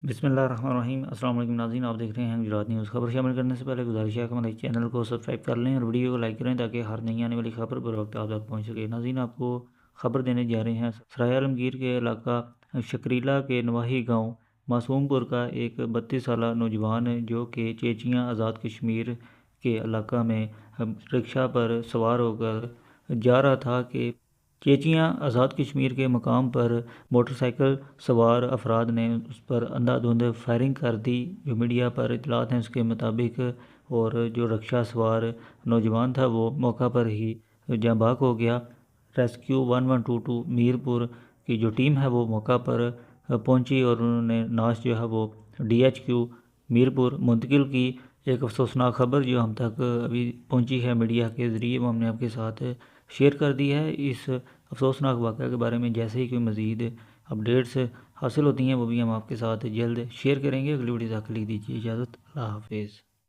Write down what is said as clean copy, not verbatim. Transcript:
بسم اللہ الرحمن الرحیم۔ السلام علیکم ناظرین، آپ دیکھ رہے ہیں گجرات نیوز۔ خبر شامل کرنے سے پہلے گزارش ہے کہ ہمارے چینل کو سبسکرائب کر لیں اور ویڈیو کو لائک کریں تاکہ ہر نئی آنے والی خبر بر وقت آپ تک پہنچ سکے۔ ناظرین، آپ کو خبر دینے جا رہے ہیں سرائے عالمگیر کے علاقہ شکریلا کے نواحی گاؤں معصوم پور کا ایک 32 سالہ نوجوان جو کہ چیچیاں آزاد کشمیر کے علاقہ میں رکشہ پر سوار ہو کر جا رہا تھا کہ چیچیاں آزاد کشمیر کے مقام پر موٹر سائیکل سوار افراد نے اس پر اندھا دھند فائرنگ کر دی۔ جو میڈیا پر اطلاعات ہیں اس کے مطابق، اور جو رکشہ سوار نوجوان تھا وہ موقع پر ہی جاں بحق ہو گیا۔ ریسکیو 1122 میر پور کی جو ٹیم ہے وہ موقع پر پہنچی اور انہوں نے نعش جو ہے وہ DHQ میر پور منتقل کی۔ ایک افسوسناک خبر جو ہم تک ابھی پہنچی ہے میڈیا کے ذریعے، وہ ہم نے آپ کے ساتھ شیئر کر دی ہے۔ اس افسوسناک واقعہ کے بارے میں جیسے ہی کوئی مزید اپڈیٹس حاصل ہوتی ہیں وہ بھی ہم آپ کے ساتھ جلد شیئر کریں گے۔ اگلی ویڈیو تک کے لیے دیجیے اجازت۔ اللہ حافظ۔